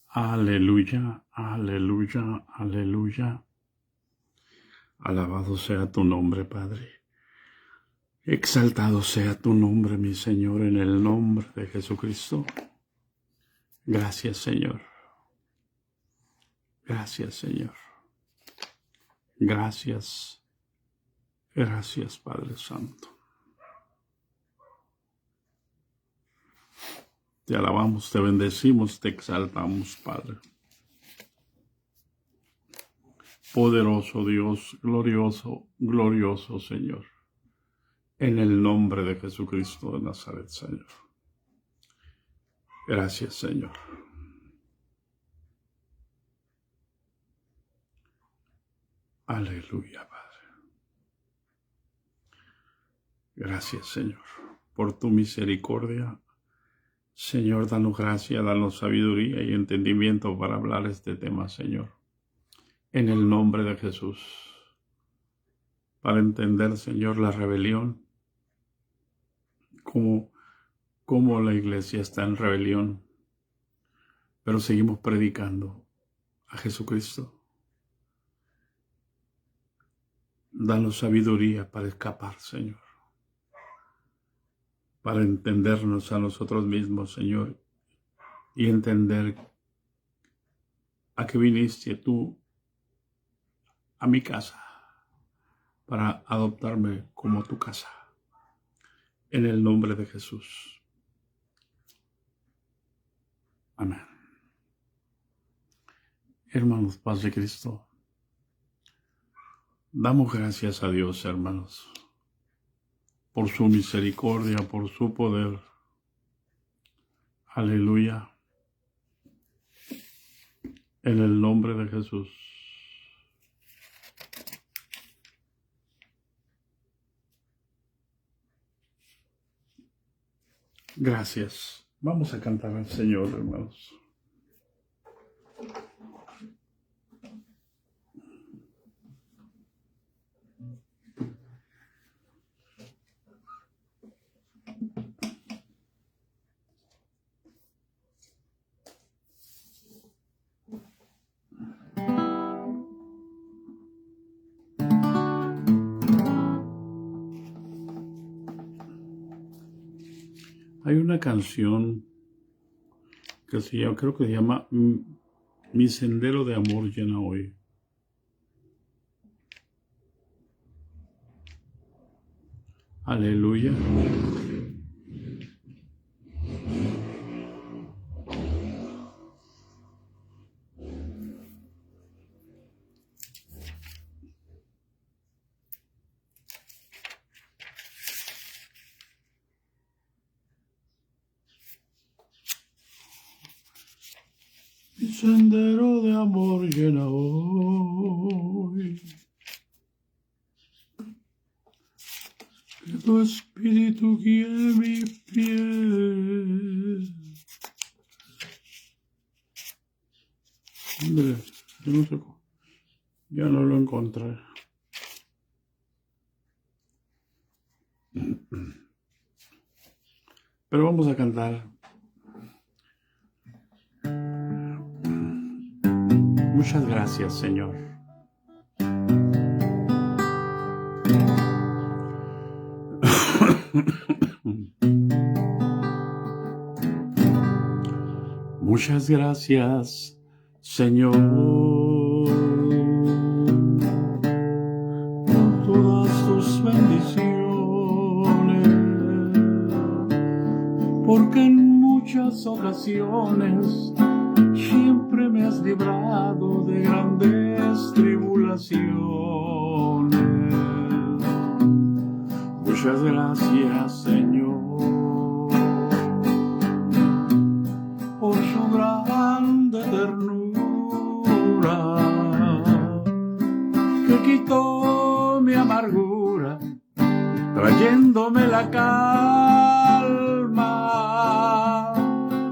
Aleluya, aleluya, aleluya. Alabado sea tu nombre, Padre. Exaltado sea tu nombre, mi Señor, en el nombre de Jesucristo. Gracias, Señor. Gracias, Señor. Gracias. Gracias, Padre Santo. Te alabamos, te bendecimos, te exaltamos, Padre. Poderoso Dios, glorioso, glorioso Señor. En el nombre de Jesucristo de Nazaret, Señor. Gracias, Señor. Aleluya, Padre. Gracias, Señor, por tu misericordia. Señor, danos gracia, danos sabiduría y entendimiento para hablar este tema, Señor. En el nombre de Jesús. Para entender, Señor, la rebelión. Cómo la iglesia está en rebelión. Pero seguimos predicando a Jesucristo. Danos sabiduría para escapar, Señor. Para entendernos a nosotros mismos, Señor. Y entender a qué viniste tú a mi casa. Para adoptarme como tu casa. En el nombre de Jesús. Amén. Hermanos, paz de Cristo. Damos gracias a Dios, hermanos, por su misericordia, por su poder. Aleluya. En el nombre de Jesús. Gracias. Vamos a cantar al Señor, hermanos. Hay una canción que creo que se llama Mi sendero de amor llena hoy. Aleluya. Mi sendero de amor llena hoy. Que tu espíritu guíe mis pies. Hombre, yo no sé cómo. Ya no lo encontré. Pero vamos a cantar. Muchas gracias, Señor. Muchas gracias, Señor, por todas tus bendiciones, porque en muchas ocasiones siempre me has librado de grandes tribulaciones. Muchas gracias, Señor, por su grande ternura que quitó mi amargura, trayéndome la calma.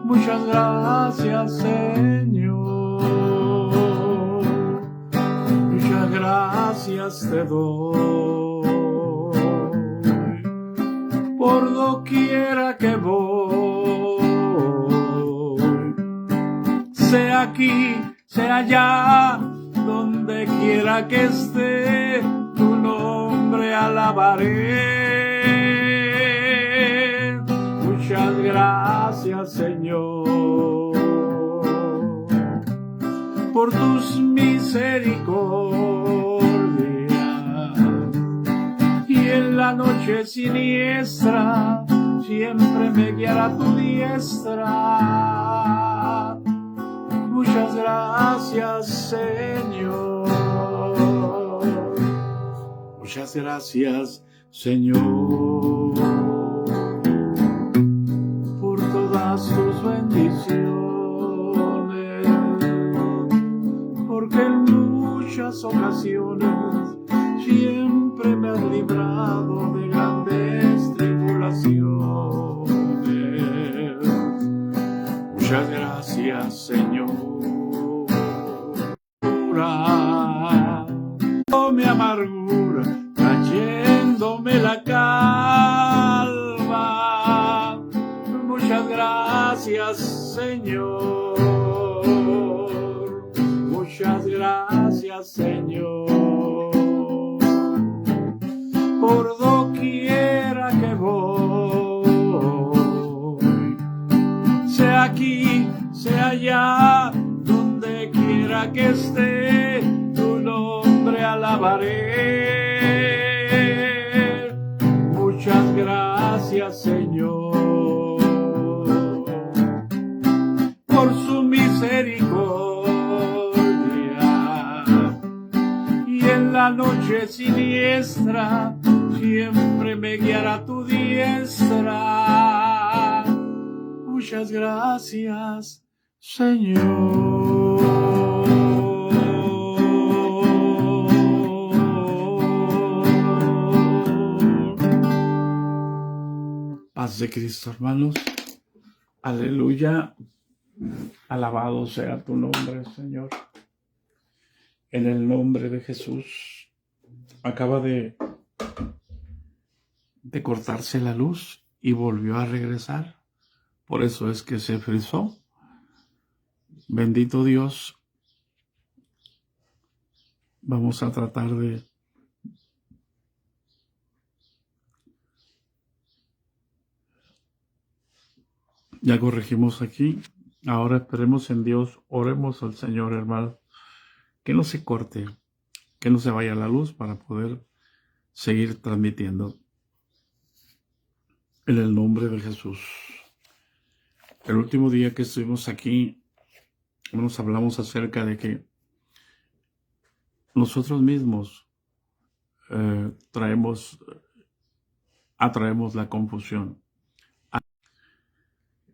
Muchas gracias, Señor, muchas gracias te doy. por doquiera que voy, sea aquí, sea allá, donde quiera que esté, tu nombre alabaré. Muchas gracias, Señor, por tus misericordias, y en la noche siniestra siempre me guiará tu diestra. Muchas gracias, Señor. Muchas gracias, Señor, por todas tus bendiciones, porque en muchas ocasiones siempre me has librado de grandes tribulaciones. Muchas gracias, Señor. Oh, mi amargura, cayéndome la calma. Muchas gracias, Señor. Muchas gracias, Señor, por doquiera que voy, sea aquí, sea allá, donde quiera que esté, tu nombre alabaré. Muchas gracias, Señor, por su misericordia, y en la noche siniestra siempre me guiará tu diestra. Muchas gracias, Señor. Paz de Cristo, hermanos. Aleluya. Alabado sea tu nombre, Señor. En el nombre de Jesús. Acaba de cortarse la luz y volvió a regresar. Por eso es que se frizó. Bendito Dios. Vamos a tratar de ya corregimos aquí. Ahora esperemos en Dios. Oremos al Señor, hermano. Que no se corte, que no se vaya la luz para poder seguir transmitiendo. En el nombre de Jesús. El último día que estuvimos aquí, nos hablamos acerca de que nosotros mismos atraemos la confusión.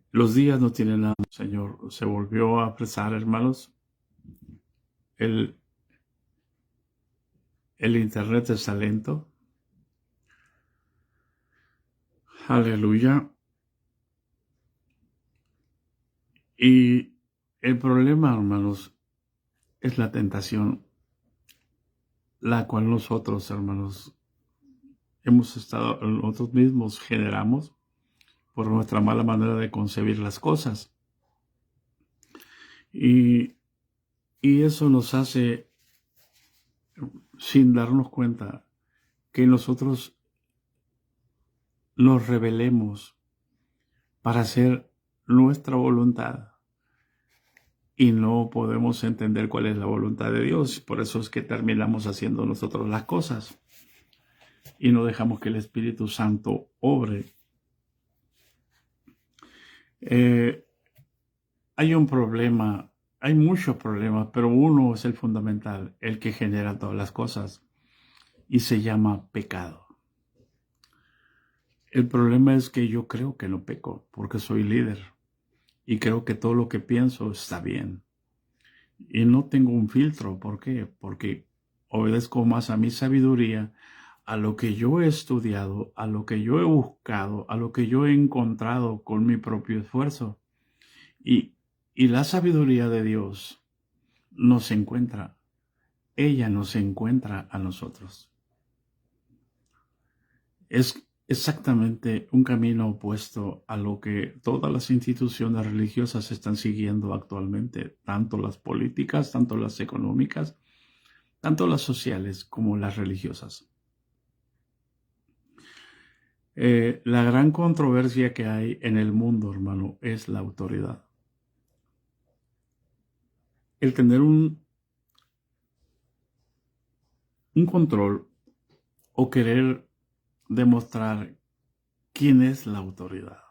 Los días no tienen nada, Señor. Se volvió a apresar, hermanos. El internet está lento. Aleluya. Y el problema, hermanos, es la tentación, la cual nosotros, hermanos, nosotros mismos generamos por nuestra mala manera de concebir las cosas. Y eso nos hace, sin darnos cuenta, que nosotros nos rebelemos para hacer nuestra voluntad y no podemos entender cuál es la voluntad de Dios. Por eso es que terminamos haciendo nosotros las cosas y no dejamos que el Espíritu Santo obre. Hay un problema, hay muchos problemas, pero uno es el fundamental, el que genera todas las cosas, y se llama pecado. El problema es que yo creo que no peco, porque soy líder, y creo que todo lo que pienso está bien. Y no tengo un filtro. ¿Por qué? Porque obedezco más a mi sabiduría, a lo que yo he estudiado, a lo que yo he buscado, a lo que yo he encontrado con mi propio esfuerzo. Y la sabiduría de Dios nos encuentra. Ella nos encuentra a nosotros. Es exactamente un camino opuesto a lo que todas las instituciones religiosas están siguiendo actualmente, tanto las políticas, tanto las económicas, tanto las sociales como las religiosas. La gran controversia que hay en el mundo, hermano, es la autoridad. El tener un control o querer demostrar quién es la autoridad.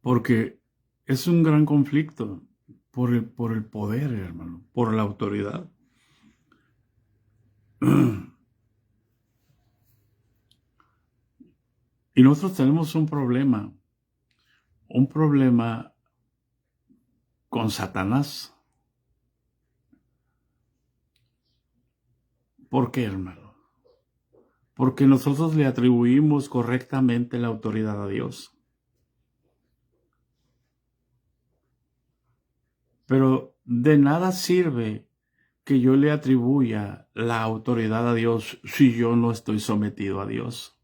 Porque es un gran conflicto por el poder, hermano, por la autoridad. Y nosotros tenemos un problema con Satanás. ¿Por qué, hermano? Porque nosotros le atribuimos correctamente la autoridad a Dios. Pero de nada sirve que yo le atribuya la autoridad a Dios si yo no estoy sometido a Dios.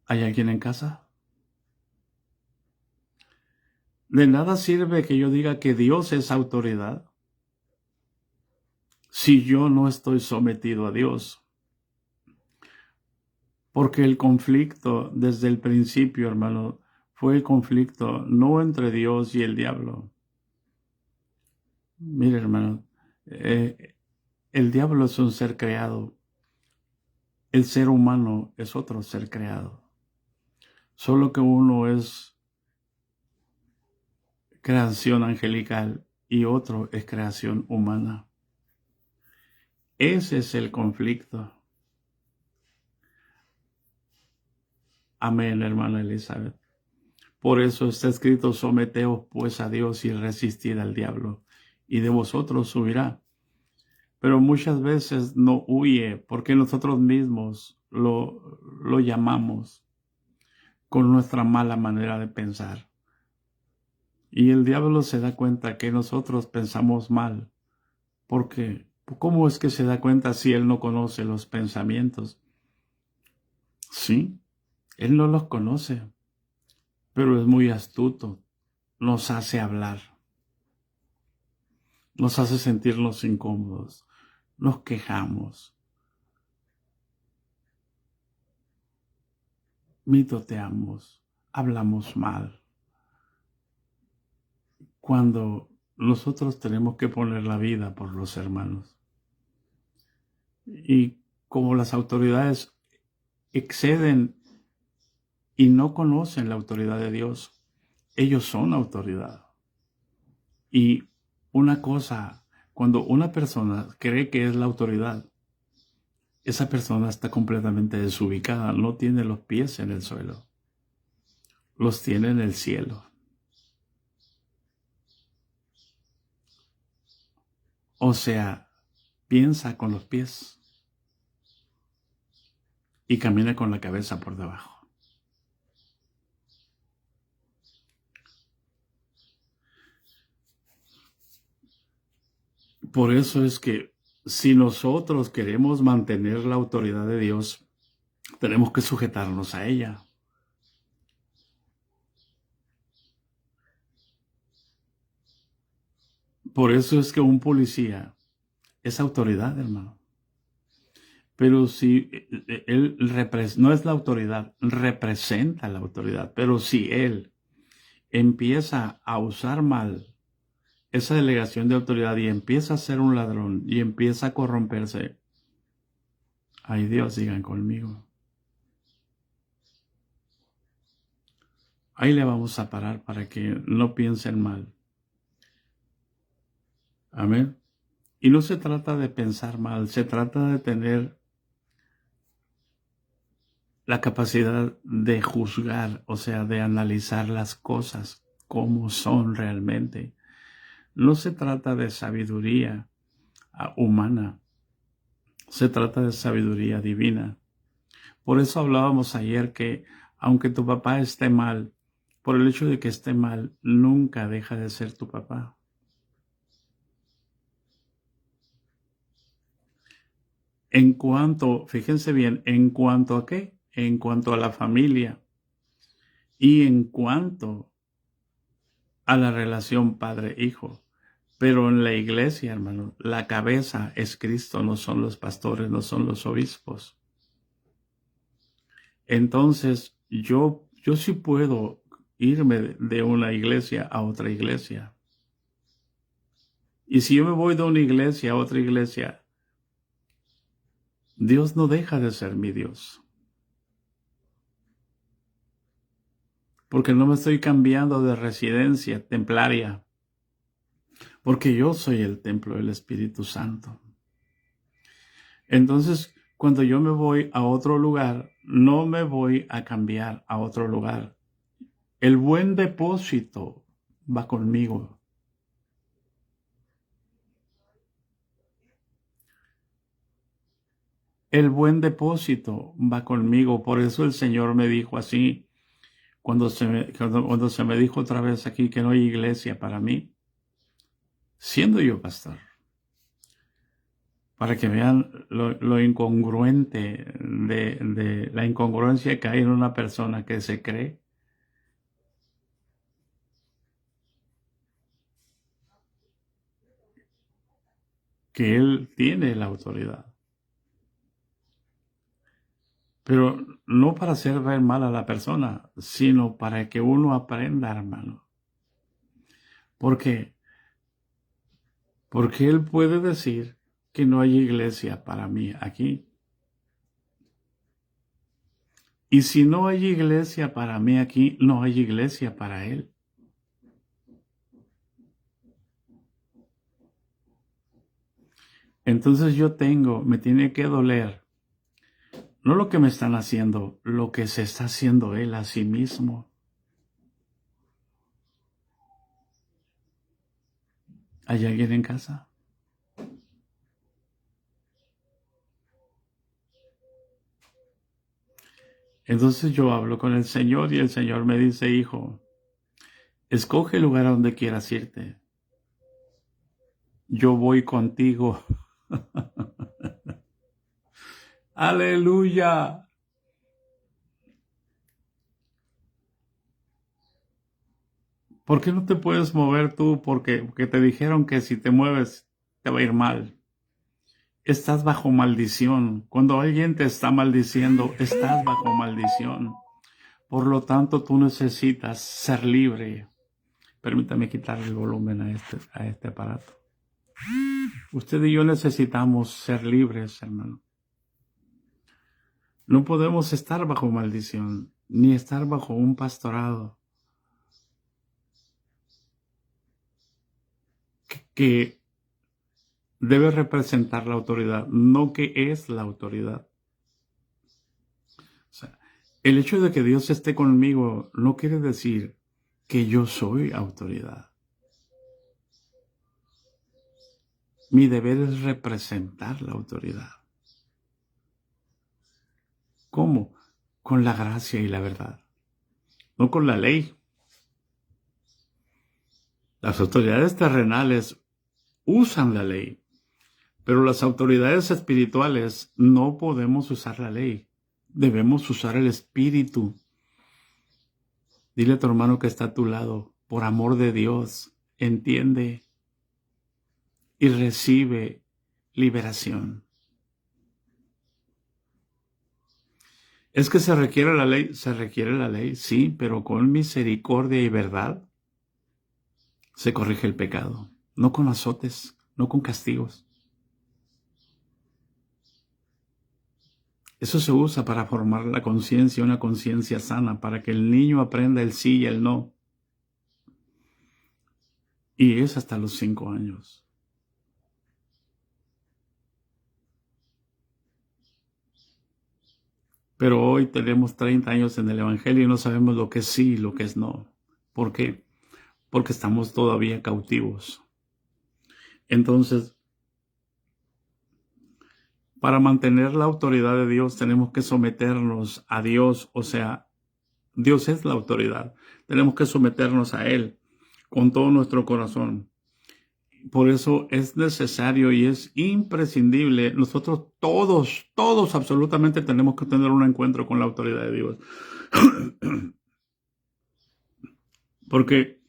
¿Hay alguien en casa? De nada sirve que yo diga que Dios es autoridad si yo no estoy sometido a Dios. Porque el conflicto desde el principio, hermano, fue el conflicto no entre Dios y el diablo. Mire, hermano, el diablo es un ser creado. El ser humano es otro ser creado. Solo que uno es creación angelical y otro es creación humana. Ese es el conflicto. Amén, hermana Elizabeth. Por eso está escrito: someteos pues a Dios y resistid al diablo, y de vosotros huirá. Pero muchas veces no huye porque nosotros mismos lo llamamos con nuestra mala manera de pensar. Y el diablo se da cuenta que nosotros pensamos mal. Porque, ¿cómo es que se da cuenta si él no conoce los pensamientos? Sí, él no los conoce, pero es muy astuto. Nos hace hablar, nos hace sentirnos incómodos, nos quejamos, mitoteamos, hablamos mal, cuando nosotros tenemos que poner la vida por los hermanos. Y como las autoridades exceden y no conocen la autoridad de Dios, ellos son autoridad. Y una cosa, cuando una persona cree que es la autoridad, esa persona está completamente desubicada, no tiene los pies en el suelo, los tiene en el cielo. O sea, piensa con los pies y camina con la cabeza por debajo. Por eso es que si nosotros queremos mantener la autoridad de Dios, tenemos que sujetarnos a ella. Por eso es que un policía es autoridad, hermano. Pero si él no es la autoridad, representa la autoridad. Pero si él empieza a usar mal esa delegación de autoridad y empieza a ser un ladrón y empieza a corromperse, ay Dios, digan conmigo, ahí le vamos a parar para que no piensen mal. Amén. Y no se trata de pensar mal, se trata de tener la capacidad de juzgar, o sea, de analizar las cosas como son realmente. No se trata de sabiduría humana, se trata de sabiduría divina. Por eso hablábamos ayer que aunque tu papá esté mal, por el hecho de que esté mal, nunca deja de ser tu papá. En cuanto, fíjense bien, ¿en cuanto a qué? En cuanto a la familia y en cuanto a la relación padre-hijo. Pero en la iglesia, hermano, la cabeza es Cristo, no son los pastores, no son los obispos. Entonces, yo sí puedo irme de una iglesia a otra iglesia. Y si yo me voy de una iglesia a otra iglesia, Dios no deja de ser mi Dios. Porque no me estoy cambiando de residencia templaria. Porque yo soy el templo del Espíritu Santo. Entonces, cuando yo me voy a otro lugar, no me voy a cambiar a otro lugar. El buen depósito va conmigo. El buen depósito va conmigo. Por eso el Señor me dijo así, cuando se me dijo otra vez aquí que no hay iglesia para mí, siendo yo pastor. Para que vean lo incongruente de la incongruencia que hay en una persona que se cree que él tiene la autoridad. Pero no para hacer ver mal a la persona, sino para que uno aprenda, hermano. ¿Por qué? Porque él puede decir que no hay iglesia para mí aquí. Y si no hay iglesia para mí aquí, no hay iglesia para él. Entonces me tiene que doler, no lo que me están haciendo, lo que se está haciendo él a sí mismo. ¿Hay alguien en casa? Entonces yo hablo con el Señor y el Señor me dice, hijo, escoge el lugar a donde quieras irte. Yo voy contigo. Aleluya. ¿Por qué no te puedes mover tú? Porque te dijeron que si te mueves te va a ir mal. Estás bajo maldición. Cuando alguien te está maldiciendo, estás bajo maldición. Por lo tanto, tú necesitas ser libre. Permítame quitar el volumen a este aparato. Usted y yo necesitamos ser libres, hermano. No podemos estar bajo maldición, ni estar bajo un pastorado que debe representar la autoridad, no que es la autoridad. O sea, el hecho de que Dios esté conmigo no quiere decir que yo soy autoridad. Mi deber es representar la autoridad. ¿Cómo? Con la gracia y la verdad, no con la ley. Las autoridades terrenales usan la ley, pero las autoridades espirituales no podemos usar la ley. Debemos usar el Espíritu. Dile a tu hermano que está a tu lado, por amor de Dios, entiende y recibe liberación. ¿Es que se requiere la ley? Se requiere la ley, sí, pero con misericordia y verdad se corrige el pecado. No con azotes, no con castigos. Eso se usa para formar la conciencia, una conciencia sana, para que el niño aprenda el sí y el no. Y es hasta los 5 años. Pero hoy tenemos 30 años en el Evangelio y no sabemos lo que es sí y lo que es no. ¿Por qué? Porque estamos todavía cautivos. Entonces, para mantener la autoridad de Dios tenemos que someternos a Dios, o sea, Dios es la autoridad. Tenemos que someternos a Él con todo nuestro corazón. Por eso es necesario y es imprescindible. Nosotros todos absolutamente tenemos que tener un encuentro con la autoridad de Dios. Porque,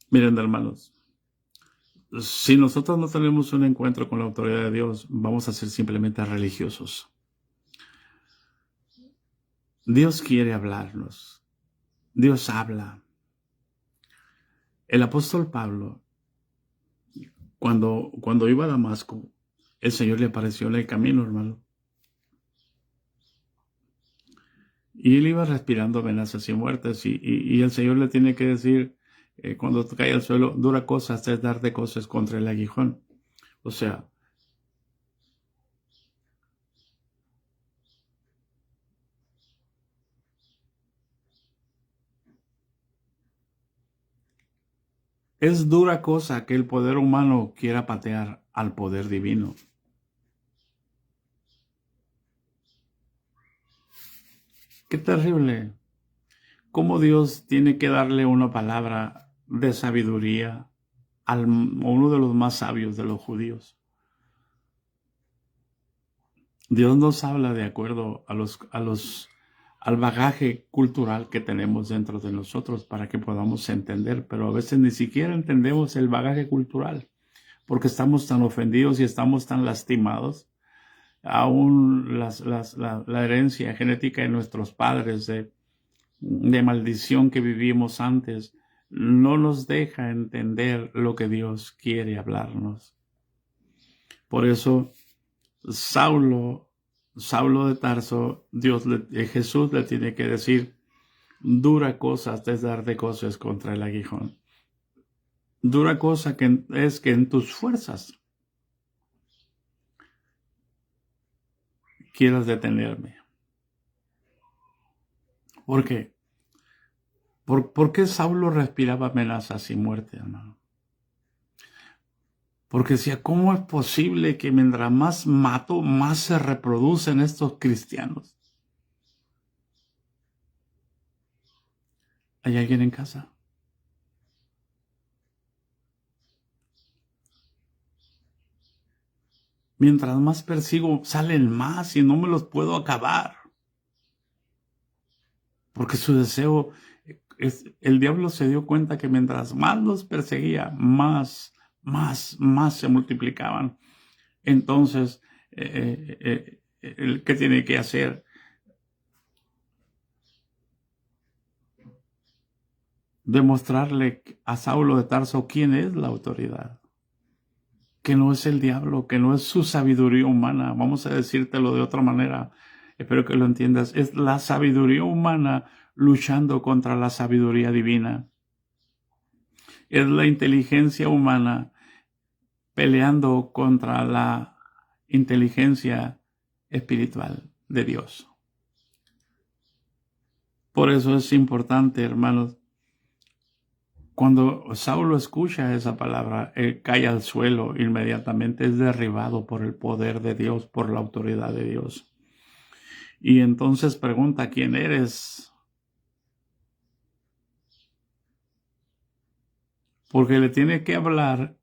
miren, hermanos, si nosotros no tenemos un encuentro con la autoridad de Dios, vamos a ser simplemente religiosos. Dios quiere hablarnos. Dios habla. El apóstol Pablo, cuando iba a Damasco, el Señor le apareció en el camino, hermano. Y él iba respirando amenazas y muertes. Y el Señor le tiene que decir, cuando cae al suelo, dura cosa es darte cosas contra el aguijón. O sea, es dura cosa que el poder humano quiera patear al poder divino. Qué terrible. Cómo Dios tiene que darle una palabra de sabiduría a uno de los más sabios de los judíos. Dios nos habla de acuerdo al bagaje cultural que tenemos dentro de nosotros para que podamos entender, pero a veces ni siquiera entendemos el bagaje cultural porque estamos tan ofendidos y estamos tan lastimados. Aún la herencia genética de nuestros padres de maldición que vivimos antes no nos deja entender lo que Dios quiere hablarnos. Por eso Saulo de Tarso, Jesús le tiene que decir, dura cosa es dar de cosas contra el aguijón. Dura cosa es que en tus fuerzas quieras detenerme. ¿Por qué? ¿Por qué Saulo respiraba amenazas y muerte, hermano? Porque decía, ¿cómo es posible que mientras más mato, más se reproducen estos cristianos? ¿Hay alguien en casa? Mientras más persigo, salen más y no me los puedo acabar. Porque su deseo el diablo se dio cuenta que mientras más los perseguía, más se multiplicaban. Entonces, ¿qué tiene que hacer? Demostrarle a Saulo de Tarso quién es la autoridad. Que no es el diablo, que no es su sabiduría humana. Vamos a decírtelo de otra manera. Espero que lo entiendas. Es la sabiduría humana luchando contra la sabiduría divina. Es la inteligencia humana peleando contra la inteligencia espiritual de Dios. Por eso es importante, hermanos, cuando Saulo escucha esa palabra, él cae al suelo inmediatamente, es derribado por el poder de Dios, por la autoridad de Dios. Y entonces pregunta, ¿quién eres? Porque le tiene que hablar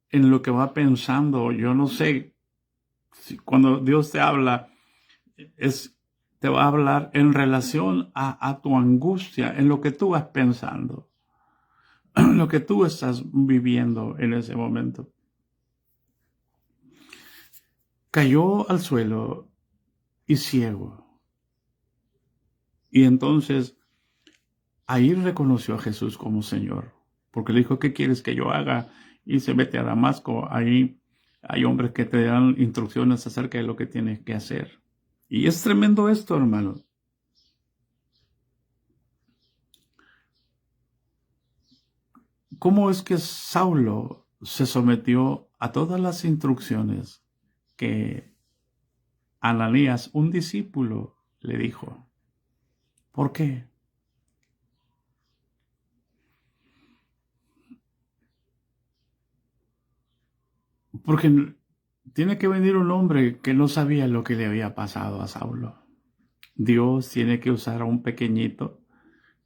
en lo que va pensando. Yo no sé, cuando Dios te habla, te va a hablar en relación a tu angustia, en lo que tú vas pensando, en lo que tú estás viviendo en ese momento. Cayó al suelo y ciego. Y entonces ahí reconoció a Jesús como Señor, porque le dijo, ¿qué quieres que yo haga? Y se vete a Damasco. Ahí hay hombres que te dan instrucciones acerca de lo que tienes que hacer. Y es tremendo esto, hermano. ¿Cómo es que Saulo se sometió a todas las instrucciones que Ananías, un discípulo, le dijo? ¿Por qué? Porque tiene que venir un hombre que no sabía lo que le había pasado a Saulo. Dios tiene que usar a un pequeñito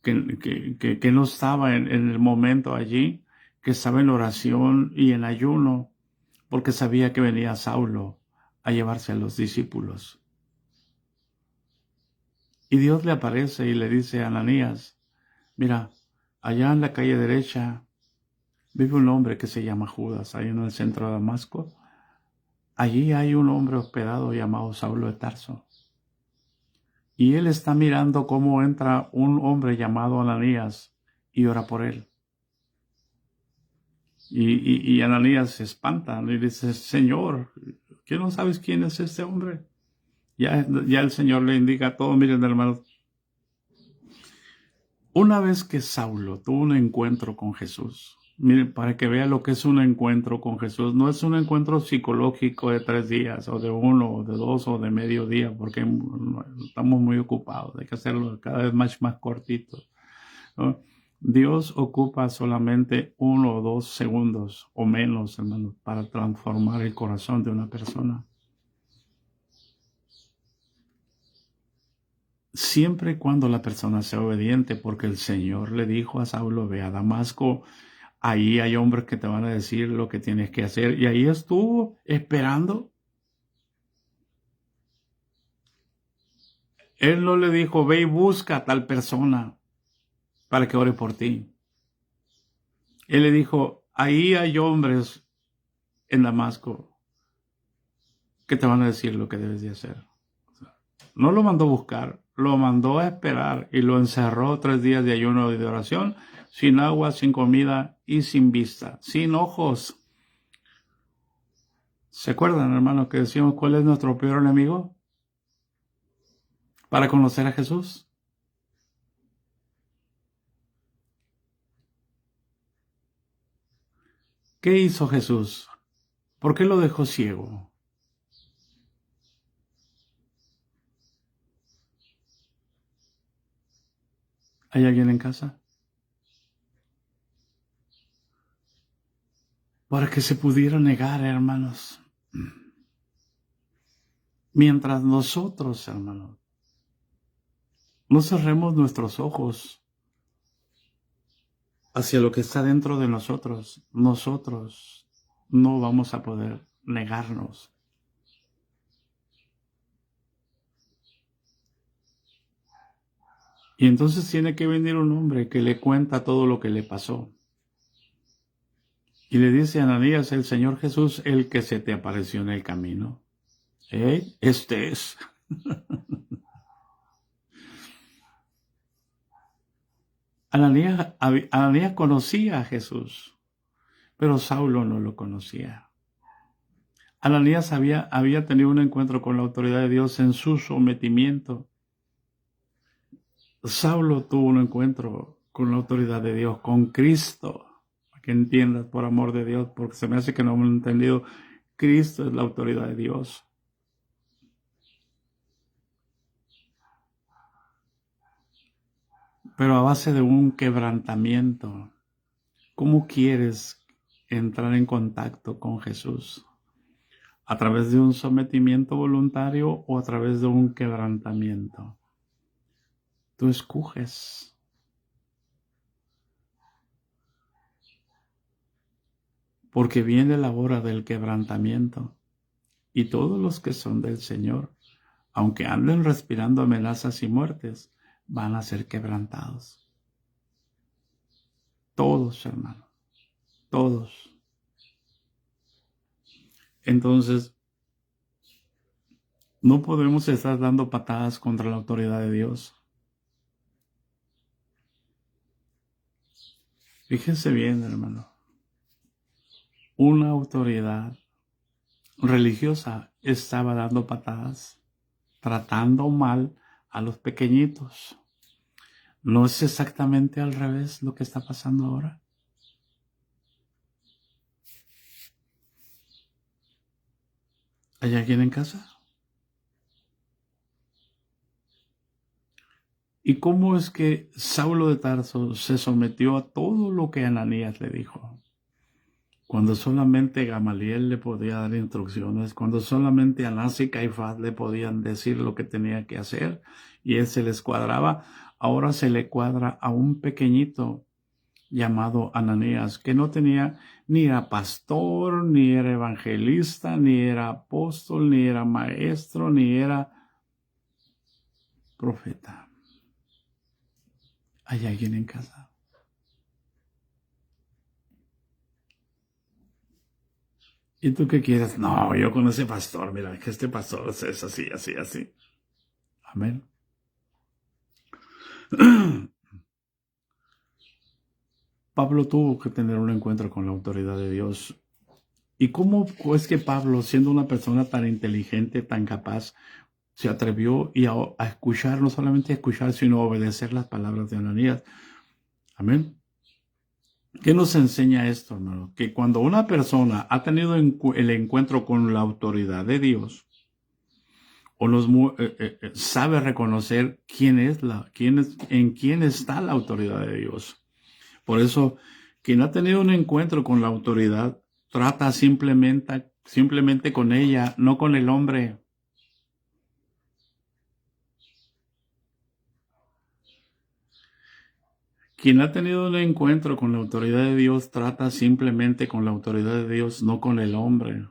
que no estaba en el momento allí, que estaba en oración y en ayuno, porque sabía que venía Saulo a llevarse a los discípulos. Y Dios le aparece y le dice a Ananías, mira, allá en la calle derecha vive un hombre que se llama Judas, ahí en el centro de Damasco. Allí hay un hombre hospedado llamado Saulo de Tarso. Y él está mirando cómo entra un hombre llamado Ananías y ora por él. Y Ananías se espanta y dice, Señor, ¿qué no sabes quién es este hombre? Ya el Señor le indica todo. Miren, hermanos, una vez que Saulo tuvo un encuentro con Jesús, miren, para que vea lo que es un encuentro con Jesús, no es un encuentro psicológico de 3 días, o de 1, o de 2, o de medio día, porque estamos muy ocupados, hay que hacerlo cada vez más cortito, ¿no? Dios ocupa solamente 1 o 2 segundos o menos, hermanos, para transformar el corazón de una persona. Siempre y cuando la persona sea obediente, porque el Señor le dijo a Saulo, ve a Damasco, ahí hay hombres que te van a decir lo que tienes que hacer. Y ahí estuvo esperando. Él no le dijo, ve y busca a tal persona para que ore por ti. Él le dijo, ahí hay hombres en Damasco que te van a decir lo que debes de hacer. No lo mandó a buscar, lo mandó a esperar y lo encerró 3 días de ayuno y de oración, sin agua, sin comida y sin vista, sin ojos. ¿Se acuerdan, hermanos, que decimos cuál es nuestro peor enemigo para conocer a Jesús? ¿Qué hizo Jesús? ¿Por qué lo dejó ciego? ¿Hay alguien en casa? Para que se pudiera negar, hermanos. Mientras nosotros, hermanos, no cerremos nuestros ojos hacia lo que está dentro de nosotros, nosotros no vamos a poder negarnos. Y entonces tiene que venir un hombre que le cuenta todo lo que le pasó. Y le dice a Ananías, el Señor Jesús, el que se te apareció en el camino. Este es. Ananías conocía a Jesús, pero Saulo no lo conocía. Ananías había tenido un encuentro con la autoridad de Dios en su sometimiento. Saulo tuvo un encuentro con la autoridad de Dios, con Cristo. Para que entiendas, por amor de Dios, porque se me hace que no me han entendido. Cristo es la autoridad de Dios. Pero a base de un quebrantamiento. ¿Cómo quieres entrar en contacto con Jesús? ¿A través de un sometimiento voluntario o a través de un quebrantamiento? Tú escoges. Porque viene la hora del quebrantamiento. Y todos los que son del Señor, aunque anden respirando amenazas y muertes, van a ser quebrantados. Todos, hermano. Todos. Entonces, no podemos estar dando patadas contra la autoridad de Dios. Fíjense bien, hermano. Una autoridad religiosa estaba dando patadas, tratando mal a los pequeñitos. ¿No es exactamente al revés lo que está pasando ahora? ¿Hay alguien en casa? ¿Y cómo es que Saulo de Tarso se sometió a todo lo que Ananías le dijo? Cuando solamente Gamaliel le podía dar instrucciones, cuando solamente Anás y Caifás le podían decir lo que tenía que hacer y él se les cuadraba, ahora se le cuadra a un pequeñito llamado Ananías, que no tenía, ni era pastor, ni era evangelista, ni era apóstol, ni era maestro, ni era profeta. ¿Hay alguien en casa? ¿Y tú qué quieres? No, yo con ese pastor, mira, que este pastor es así, así, así. Amén. Pablo tuvo que tener un encuentro con la autoridad de Dios. ¿Y cómo es que Pablo, siendo una persona tan inteligente, tan capaz, se atrevió a escuchar, no solamente a escuchar, sino a obedecer las palabras de Ananías? Amén. ¿Qué nos enseña esto, hermano? Que cuando una persona ha tenido el encuentro con la autoridad de Dios, o sabe reconocer en quién está la autoridad de Dios. Por eso, quien ha tenido un encuentro con la autoridad, trata simplemente con ella, no con el hombre. Quien ha tenido un encuentro con la autoridad de Dios, trata simplemente con la autoridad de Dios, no con el hombre.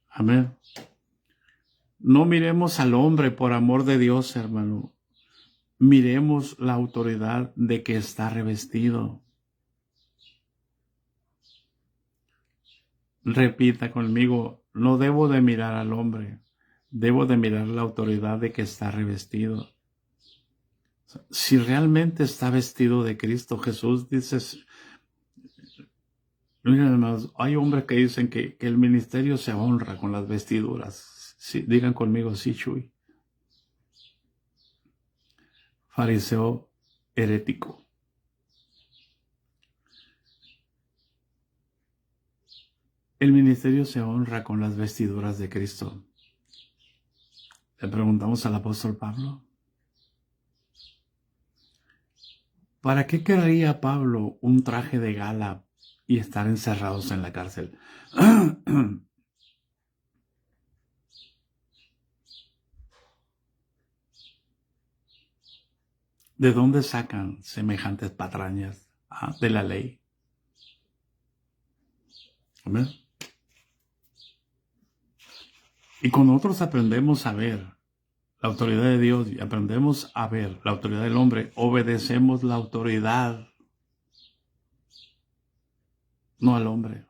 Amén. No miremos al hombre por amor de Dios, hermano. Miremos la autoridad de que está revestido. Repita conmigo, no debo de mirar al hombre, debo de mirar la autoridad de que está revestido. Si realmente está vestido de Cristo Jesús, dices, miren hermanos, hay hombres que dicen que el ministerio se honra con las vestiduras. Sí, digan conmigo, sí, Chuy. Fariseo herético. El ministerio se honra con las vestiduras de Cristo. Le preguntamos al apóstol Pablo, ¿para qué querría Pablo un traje de gala y estar encerrados en la cárcel? ¿De dónde sacan semejantes patrañas de la ley? ¿Amén? Y cuando nosotros aprendemos a ver la autoridad de Dios y aprendemos a ver la autoridad del hombre, obedecemos la autoridad, no al hombre.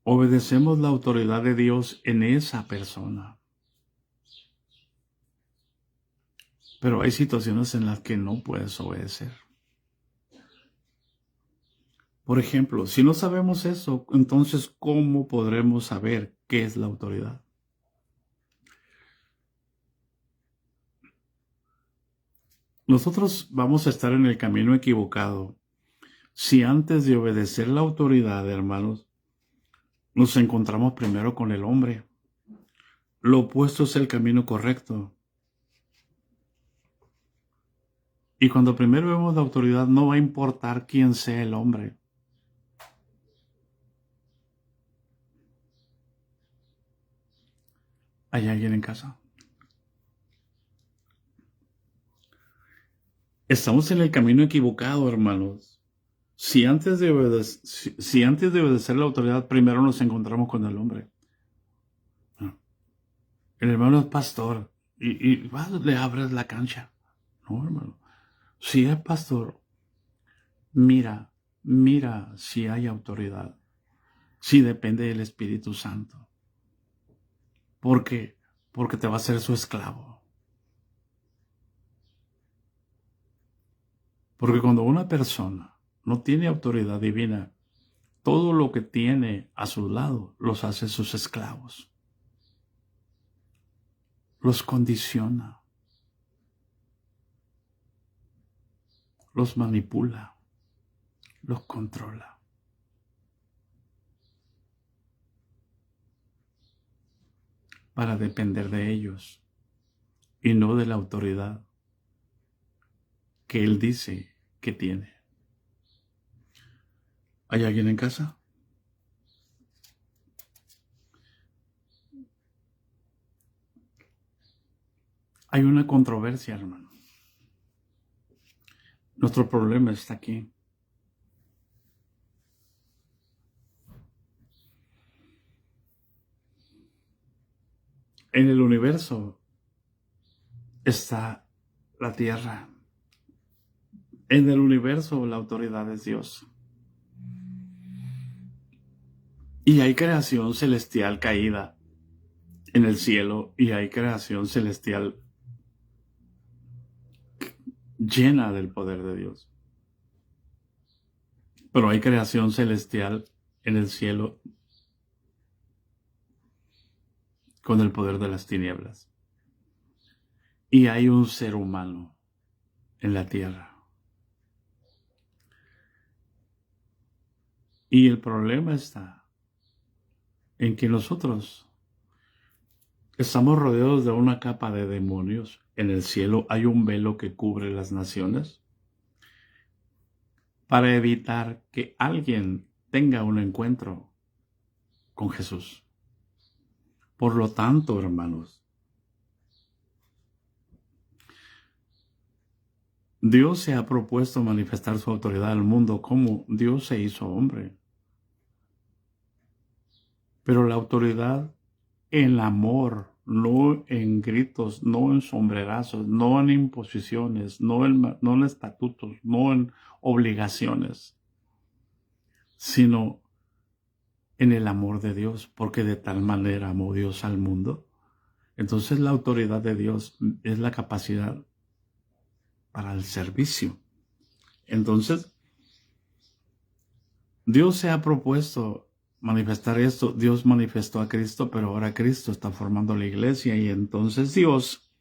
Obedecemos la autoridad de Dios en esa persona. Pero hay situaciones en las que no puedes obedecer. Por ejemplo, si no sabemos eso, entonces ¿cómo podremos saber qué es la autoridad? Nosotros vamos a estar en el camino equivocado si antes de obedecer la autoridad, hermanos, nos encontramos primero con el hombre. Lo opuesto es el camino correcto. Y cuando primero vemos la autoridad, no va a importar quién sea el hombre. ¿Hay alguien en casa? Estamos en el camino equivocado, hermanos. Si antes de obedecer la autoridad, primero nos encontramos con el hombre. El hermano es pastor y le abres la cancha. No, hermano. Si es pastor, mira si hay autoridad, si depende del Espíritu Santo. ¿Por qué? Porque te va a ser su esclavo. Porque cuando una persona no tiene autoridad divina, todo lo que tiene a su lado los hace sus esclavos. Los condiciona. Los manipula. Los controla. Para depender de ellos y no de la autoridad que él dice que tiene. ¿Hay alguien en casa? Hay una controversia, hermano. Nuestro problema está aquí. En el universo está la tierra. En el universo la autoridad es Dios. Y hay creación celestial caída en el cielo y hay creación celestial llena del poder de Dios. Pero hay creación celestial en el cielo con el poder de las tinieblas. Y hay un ser humano en la tierra. Y el problema está en que nosotros estamos rodeados de una capa de demonios. En el cielo hay un velo que cubre las naciones para evitar que alguien tenga un encuentro con Jesús. Por lo tanto, hermanos, Dios se ha propuesto manifestar su autoridad al mundo como Dios se hizo hombre. Pero la autoridad en amor, no en gritos, no en sombrerazos, no en imposiciones, no en estatutos, no en obligaciones, sino en el amor de Dios, porque de tal manera amó Dios al mundo. Entonces la autoridad de Dios es la capacidad para el servicio. Entonces, Dios se ha propuesto manifestar esto. Dios manifestó a Cristo, pero ahora Cristo está formando la iglesia y entonces Dios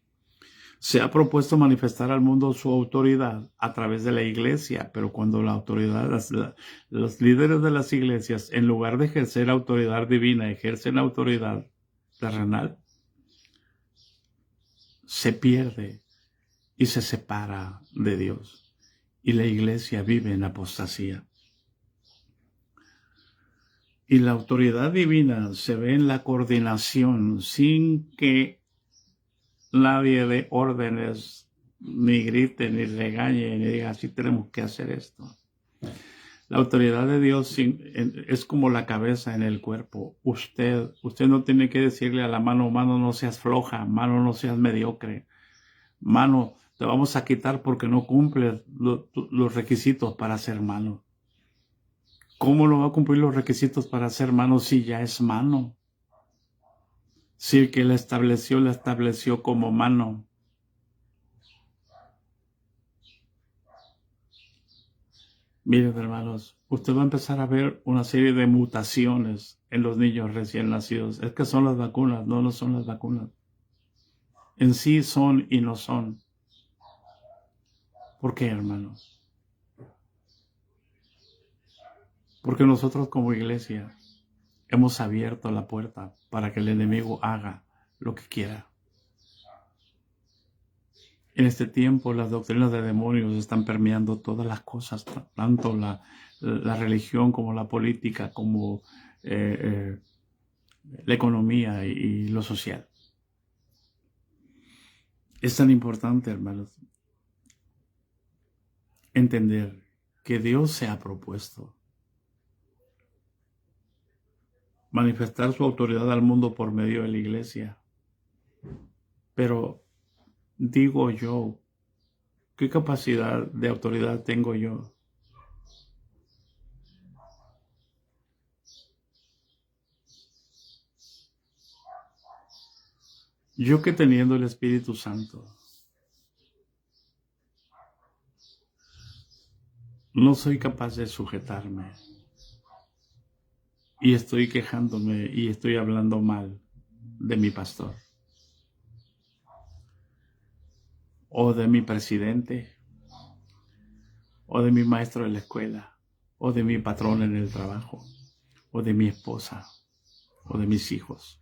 se ha propuesto manifestar al mundo su autoridad a través de la iglesia, pero cuando la autoridad, los líderes de las iglesias, en lugar de ejercer autoridad divina, ejercen autoridad terrenal, se pierde y se separa de Dios. Y la iglesia vive en apostasía. Y la autoridad divina se ve en la coordinación sin que nadie dé órdenes, ni grite, ni regañe, ni diga, así tenemos que hacer esto. La autoridad de Dios es como la cabeza en el cuerpo. Usted no tiene que decirle a la mano, mano, no seas floja, mano, no seas mediocre. Mano, te vamos a quitar porque no cumples los requisitos para ser mano. ¿Cómo no va a cumplir los requisitos para ser mano si ya es mano? Si el que la estableció como mano. Miren, hermanos, usted va a empezar a ver una serie de mutaciones en los niños recién nacidos. Es que son las vacunas, no son las vacunas. En sí son y no son. ¿Por qué, hermanos? Porque nosotros como iglesia hemos abierto la puerta para que el enemigo haga lo que quiera. En este tiempo las doctrinas de demonios están permeando todas las cosas, tanto la religión como la política, como la economía y lo social. Es tan importante, hermanos, entender que Dios se ha propuesto manifestar su autoridad al mundo por medio de la iglesia. Pero digo yo, ¿qué capacidad de autoridad tengo yo? Yo que teniendo el Espíritu Santo, no soy capaz de sujetarme. Y estoy quejándome y estoy hablando mal de mi pastor. O de mi presidente. O de mi maestro de la escuela. O de mi patrón en el trabajo. O de mi esposa. O de mis hijos.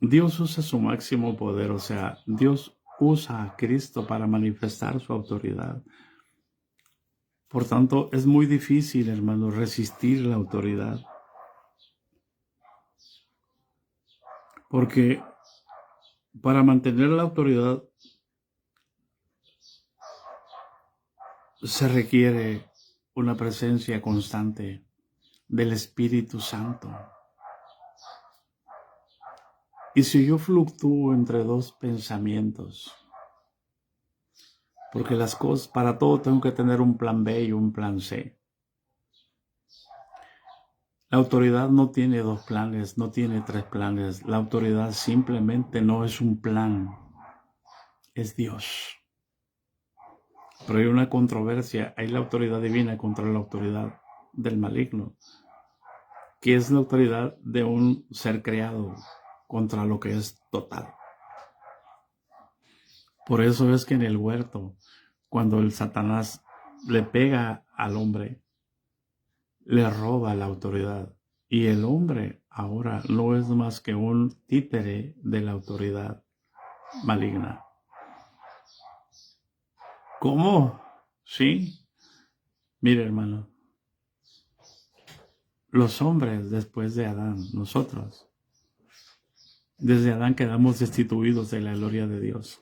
Dios usa su máximo poder, o sea, Dios usa a Cristo para manifestar su autoridad. Por tanto, es muy difícil, hermano, resistir la autoridad. Porque para mantener la autoridad se requiere una presencia constante del Espíritu Santo. Y si yo fluctúo entre dos pensamientos, porque las cosas, para todo tengo que tener un plan B y un plan C. La autoridad no tiene dos planes, no tiene tres planes. La autoridad simplemente no es un plan, es Dios. Pero hay una controversia, hay la autoridad divina contra la autoridad del maligno, que es la autoridad de un ser creado contra lo que es total. Por eso es que en el huerto, cuando el Satanás le pega al hombre, le roba la autoridad. Y el hombre ahora no es más que un títere de la autoridad maligna. ¿Cómo? Sí. Mire, hermano, los hombres después de Adán, nosotros, desde Adán quedamos destituidos de la gloria de Dios.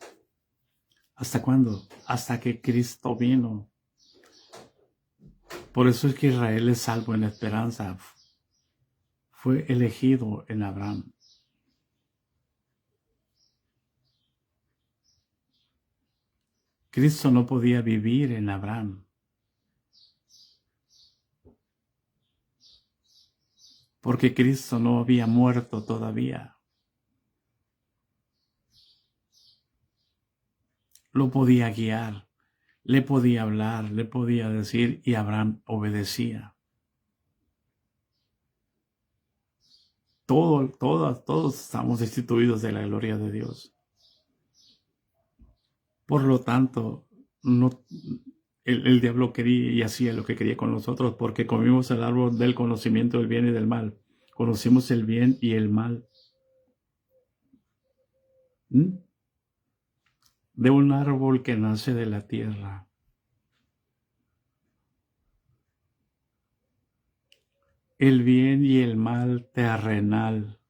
¿Hasta cuándo? Hasta que Cristo vino. Por eso es que Israel es salvo en la esperanza. Fue elegido en Abraham. Cristo no podía vivir en Abraham, porque Cristo no había muerto todavía. Lo podía guiar, le podía hablar, le podía decir, y Abraham obedecía. Todos estamos destituidos de la gloria de Dios. Por lo tanto, el diablo quería y hacía lo que quería con nosotros, porque comimos el árbol del conocimiento del bien y del mal. Conocimos el bien y el mal. De un árbol que nace de la tierra. El bien y el mal terrenal.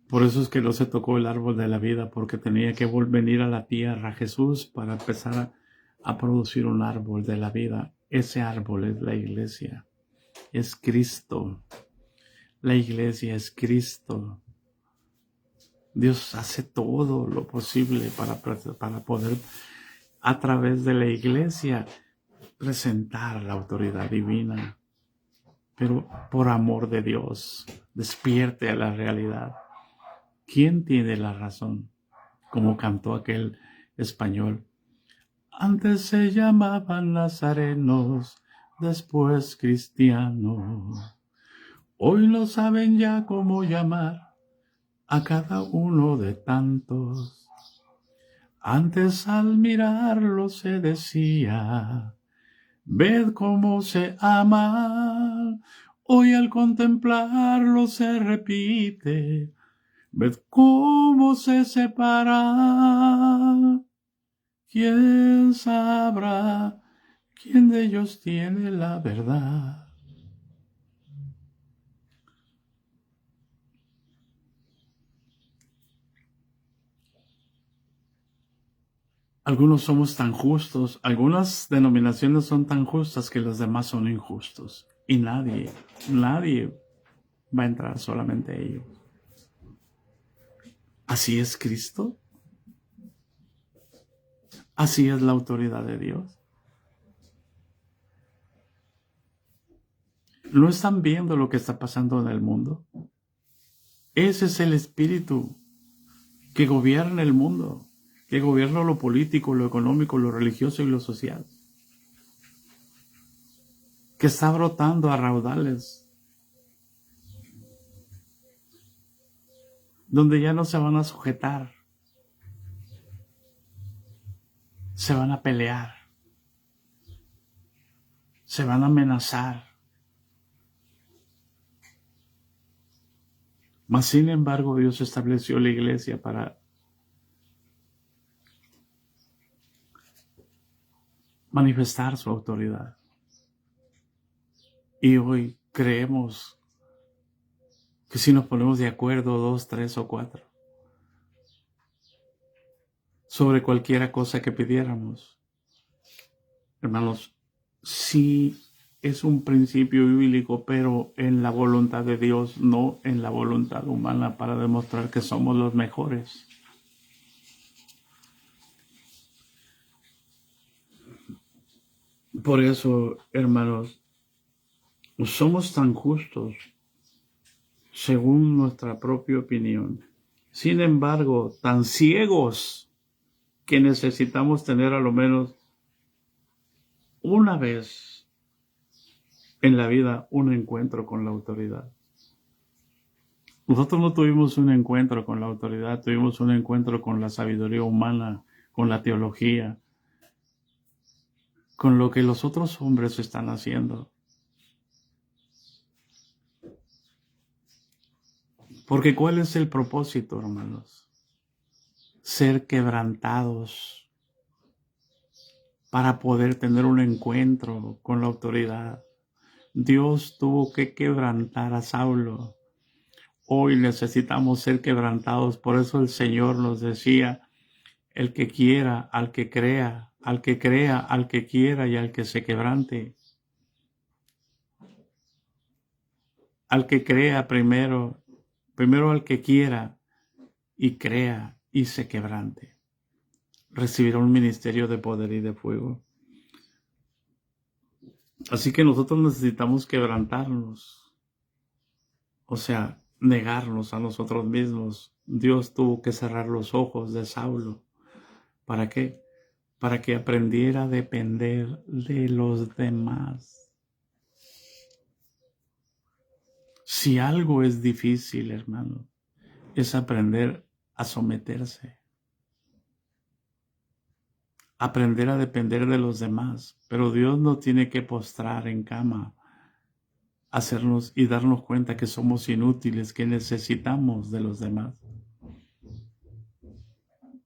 Por eso es que no se tocó el árbol de la vida, porque tenía que venir a la tierra Jesús para empezar a producir un árbol de la vida. Ese árbol es la iglesia, es Cristo. La iglesia es Cristo. Dios hace todo lo posible para poder, a través de la iglesia, presentar la autoridad divina. Pero por amor de Dios, despierte a la realidad. ¿Quién tiene la razón? Como cantó aquel español. Antes se llamaban nazarenos, después cristianos. Hoy no saben ya cómo llamar a cada uno de tantos. Antes al mirarlo se decía, ved cómo se ama. Hoy al contemplarlo se repite, ved cómo se separa. ¿Quién sabrá quién de ellos tiene la verdad? Algunos somos tan justos, algunas denominaciones son tan justas que los demás son injustos. Y nadie va a entrar, solamente ellos. ¿Así es Cristo? ¿Así es la autoridad de Dios? ¿No están viendo lo que está pasando en el mundo? Ese es el espíritu que gobierna el mundo, que gobierna lo político, lo económico, lo religioso y lo social, que está brotando a raudales, donde ya no se van a sujetar, se van a pelear, se van a amenazar. Mas sin embargo, Dios estableció la iglesia para manifestar su autoridad. Y hoy creemos que si nos ponemos de acuerdo 2, 3 o 4 sobre cualquier cosa que pidiéramos, hermanos, sí es un principio bíblico, pero en la voluntad de Dios, no en la voluntad humana, para demostrar que somos los mejores. Por eso, hermanos, somos tan justos según nuestra propia opinión. Sin embargo, tan ciegos que necesitamos tener a lo menos una vez en la vida un encuentro con la autoridad. Nosotros no tuvimos un encuentro con la autoridad, tuvimos un encuentro con la sabiduría humana, con la teología, con lo que los otros hombres están haciendo. Porque ¿cuál es el propósito, hermanos? Ser quebrantados para poder tener un encuentro con la autoridad. Dios tuvo que quebrantar a Saulo. Hoy necesitamos ser quebrantados. Por eso el Señor nos decía, el que quiera, al que crea, al que crea, al que quiera y al que se quebrante. Al que crea primero al que quiera y crea y se quebrante. Recibirá un ministerio de poder y de fuego. Así que nosotros necesitamos quebrantarnos. O sea, negarnos a nosotros mismos. Dios tuvo que cerrar los ojos de Saulo. ¿Para qué? Para que aprendiera a depender de los demás. Si algo es difícil, hermano, es aprender a someterse. Aprender a depender de los demás. Pero Dios no tiene que postrar en cama, hacernos y darnos cuenta que somos inútiles, que necesitamos de los demás.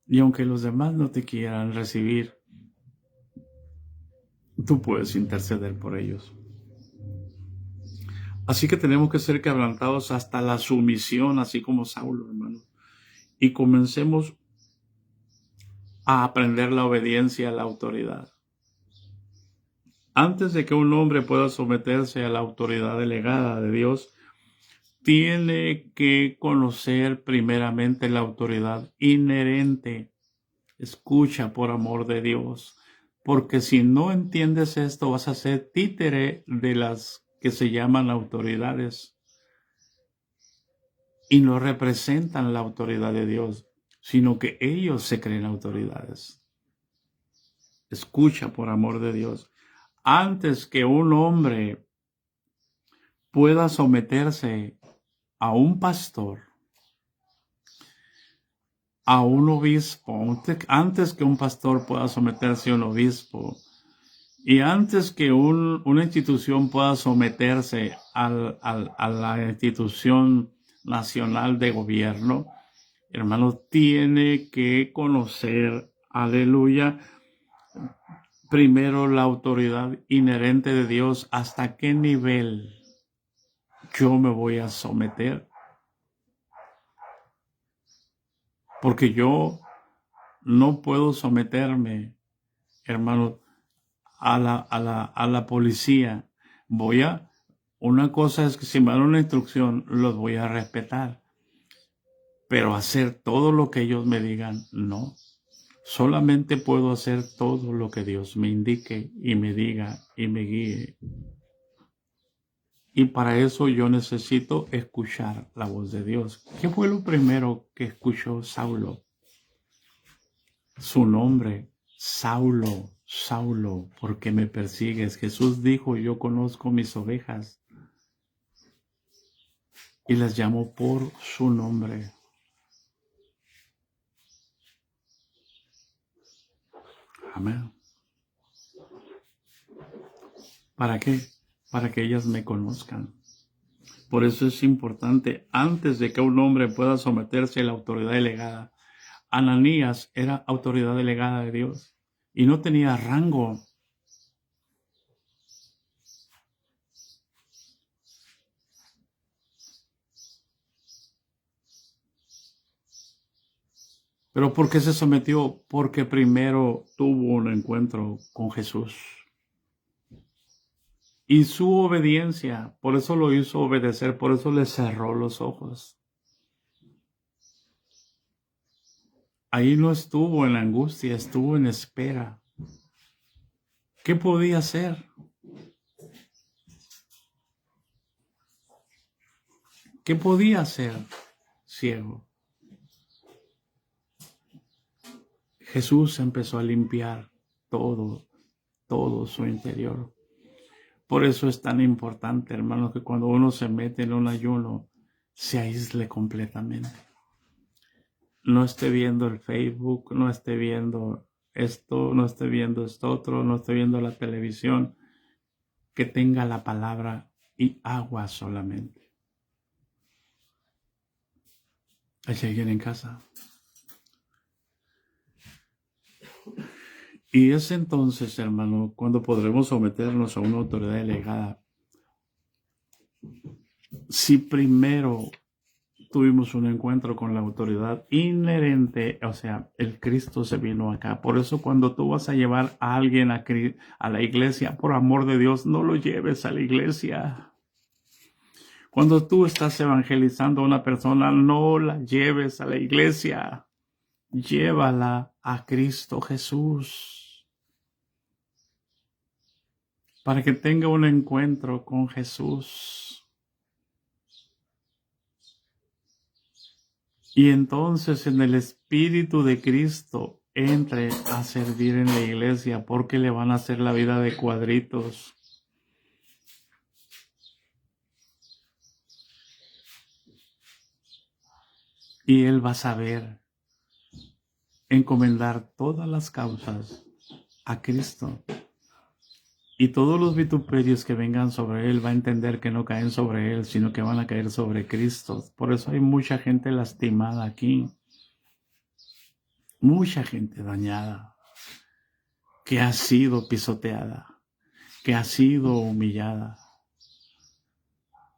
Y aunque los demás no te quieran recibir, tú puedes interceder por ellos. Así que tenemos que ser quebrantados hasta la sumisión, así como Saulo, hermano. Y comencemos a aprender la obediencia a la autoridad. Antes de que un hombre pueda someterse a la autoridad delegada de Dios, tiene que conocer primeramente la autoridad inherente. Escucha por amor de Dios, porque si no entiendes esto vas a ser títere de las que se llaman autoridades y no representan la autoridad de Dios, sino que ellos se creen autoridades. Escucha por amor de Dios. Antes que un hombre pueda someterse a un pastor, a un obispo, antes que un pastor pueda someterse a un obispo, y antes que una institución pueda someterse a la institución nacional de gobierno, hermano, tiene que conocer, aleluya, primero la autoridad inherente de Dios, hasta qué nivel yo me voy a someter. Porque yo no puedo someterme, hermano, a la policía. Una cosa es que si me dan una instrucción, los voy a respetar. Pero hacer todo lo que ellos me digan, no. Solamente puedo hacer todo lo que Dios me indique y me diga y me guíe. Y para eso yo necesito escuchar la voz de Dios. ¿Qué fue lo primero que escuchó Saulo? Su nombre, Saulo, Saulo, ¿por qué me persigues? Jesús dijo, yo conozco mis ovejas y las llamo por su nombre. Amén. ¿Para qué? Para que ellas me conozcan. Por eso es importante, antes de que un hombre pueda someterse a la autoridad delegada, Ananías era autoridad delegada de Dios y no tenía rango. ¿Pero por qué se sometió? Porque primero tuvo un encuentro con Jesús. Y su obediencia, por eso lo hizo obedecer, por eso le cerró los ojos. Ahí no estuvo en la angustia, estuvo en espera. ¿Qué podía hacer? ¿Qué podía hacer ciego? Jesús empezó a limpiar todo su interior. Por eso es tan importante, hermanos, que cuando uno se mete en un ayuno, se aísle completamente. No esté viendo el Facebook, no esté viendo esto, no esté viendo esto otro, no esté viendo la televisión. Que tenga la palabra y agua solamente. ¿Hay alguien en casa? Y es entonces, hermano, cuando podremos someternos a una autoridad delegada. Si primero tuvimos un encuentro con la autoridad inherente, o sea, el Cristo se vino acá. Por eso cuando tú vas a llevar a alguien a la iglesia, por amor de Dios, no lo lleves a la iglesia. Cuando tú estás evangelizando a una persona, no la lleves a la iglesia. Llévala a Cristo Jesús. Para que tenga un encuentro con Jesús. Y entonces en el Espíritu de Cristo entre a servir en la iglesia, porque le van a hacer la vida de cuadritos. Y él va a saber encomendar todas las causas a Cristo. Y todos los vituperios que vengan sobre él va a entender que no caen sobre él, sino que van a caer sobre Cristo. Por eso hay mucha gente lastimada aquí. Mucha gente dañada, que ha sido pisoteada, que ha sido humillada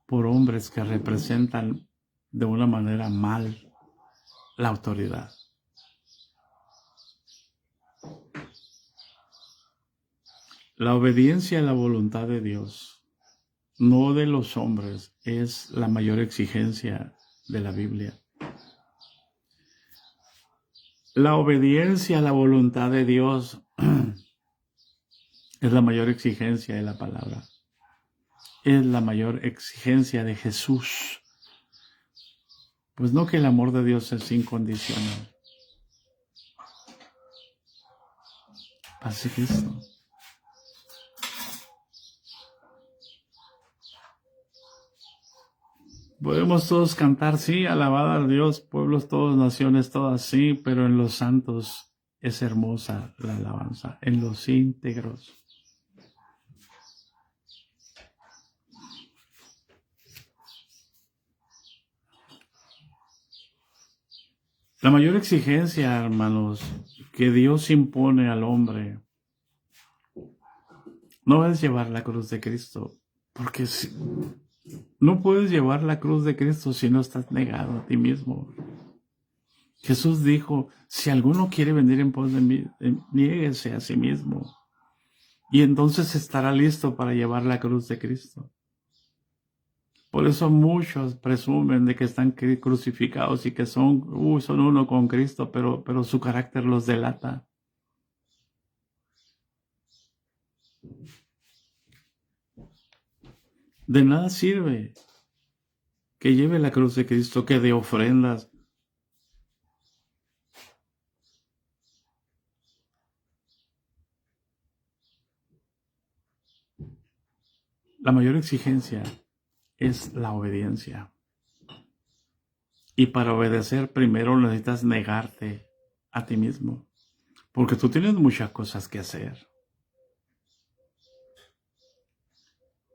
por hombres que representan de una manera mal la autoridad. La obediencia a la voluntad de Dios, no de los hombres, es la mayor exigencia de la Biblia. La obediencia a la voluntad de Dios es la mayor exigencia de la palabra. Es la mayor exigencia de Jesús. Pues no que el amor de Dios es incondicional. Así que Cristo. Podemos todos cantar, sí, alabad a Dios, pueblos todos, naciones todas, sí, pero en los santos es hermosa la alabanza, en los íntegros. La mayor exigencia, hermanos, que Dios impone al hombre no es llevar la cruz de Cristo, porque no puedes llevar la cruz de Cristo si no estás negado a ti mismo. Jesús dijo, si alguno quiere venir en pos de mí, niéguese a sí mismo. Y entonces estará listo para llevar la cruz de Cristo. Por eso muchos presumen de que están crucificados y que son uno con Cristo, pero su carácter los delata. De nada sirve que lleve la cruz de Cristo, que dé ofrendas. La mayor exigencia es la obediencia. Y para obedecer primero necesitas negarte a ti mismo, porque tú tienes muchas cosas que hacer.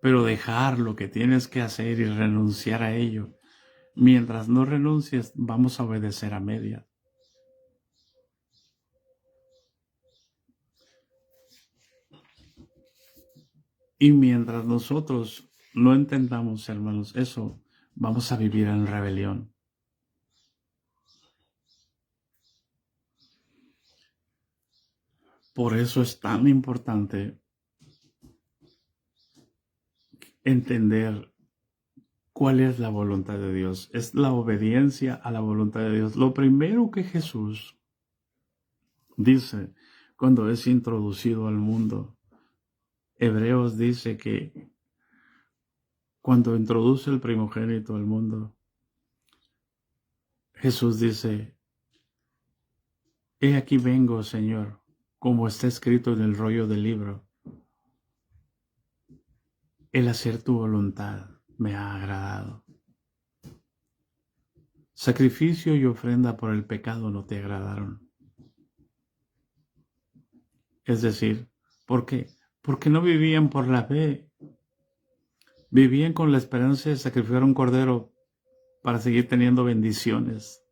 pero dejar lo que tienes que hacer y renunciar a ello. Mientras no renuncies, vamos a obedecer a medias. Y mientras nosotros no entendamos, hermanos, eso, vamos a vivir en rebelión. Por eso es tan importante entender cuál es la voluntad de Dios. Es la obediencia a la voluntad de Dios. Lo primero que Jesús dice cuando es introducido al mundo, Hebreos dice que cuando introduce el primogénito al mundo, Jesús dice, he aquí vengo, Señor, como está escrito en el rollo del libro. El hacer tu voluntad me ha agradado. Sacrificio y ofrenda por el pecado no te agradaron. Es decir, ¿por qué? Porque no vivían por la fe. Vivían con la esperanza de sacrificar un cordero para seguir teniendo bendiciones.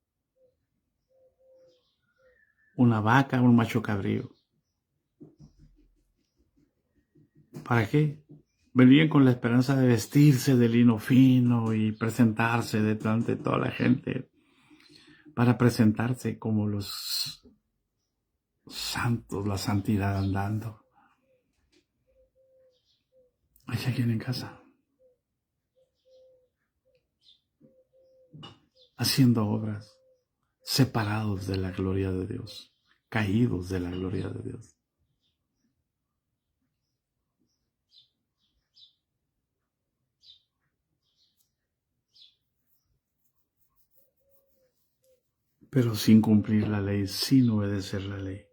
Una vaca, un macho cabrío. ¿Para qué? Venían con la esperanza de vestirse de lino fino y presentarse delante de toda la gente, para presentarse como los santos, la santidad andando. ¿Hay alguien en casa? Haciendo obras, separados de la gloria de Dios, caídos de la gloria de Dios. Pero sin cumplir la ley, sin obedecer la ley.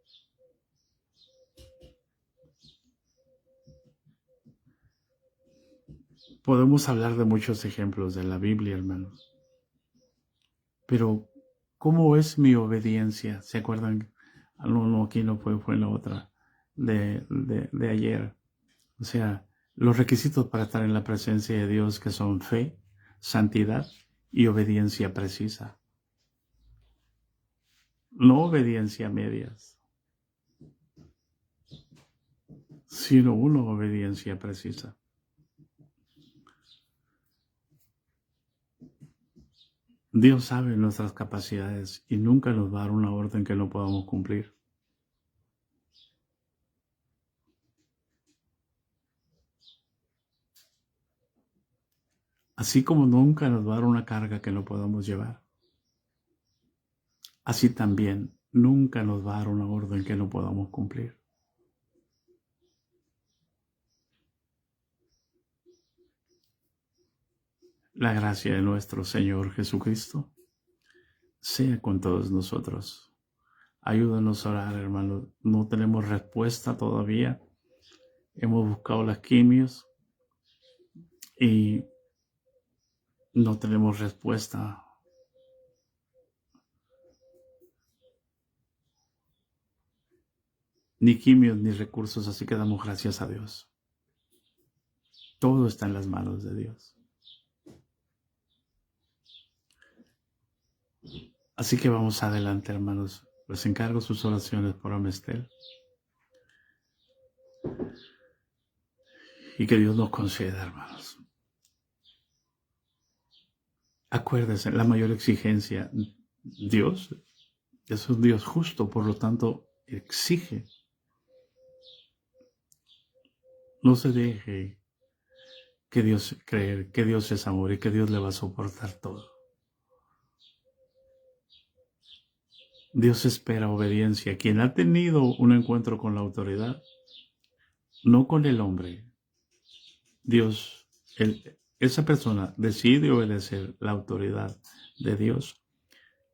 Podemos hablar de muchos ejemplos de la Biblia, hermanos. Pero, ¿cómo es mi obediencia? ¿Se acuerdan? No, aquí no fue en la otra de ayer. O sea, los requisitos para estar en la presencia de Dios, que son fe, santidad y obediencia precisa. No obediencia a medias, sino una obediencia precisa. Dios sabe nuestras capacidades y nunca nos va a dar una orden que no podamos cumplir. Así como nunca nos va a dar una carga que no podamos llevar, así también nunca nos va a dar una orden que no podamos cumplir. La gracia de nuestro Señor Jesucristo sea con todos nosotros. Ayúdanos a orar, hermanos. No tenemos respuesta todavía. Hemos buscado las quimios y no tenemos respuesta. Ni quimios ni recursos, así que damos gracias a Dios. Todo está en las manos de Dios. Así que vamos adelante, hermanos. Les encargo sus oraciones por Amestel. Y que Dios nos conceda, hermanos. Acuérdense, la mayor exigencia, Dios es un Dios justo, por lo tanto, exige. No se deje que Dios creer que Dios es amor y que Dios le va a soportar todo. Dios espera obediencia. Quien ha tenido un encuentro con la autoridad, no con el hombre, Dios, esa persona decide obedecer la autoridad de Dios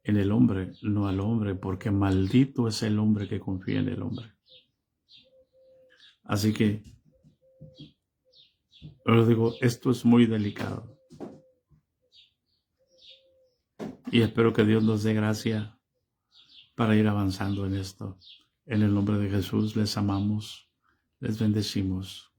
en el hombre, no al hombre, porque maldito es el hombre que confía en el hombre. Así que, os digo, esto es muy delicado. Y espero que Dios nos dé gracia para ir avanzando en esto. En el nombre de Jesús les amamos, les bendecimos.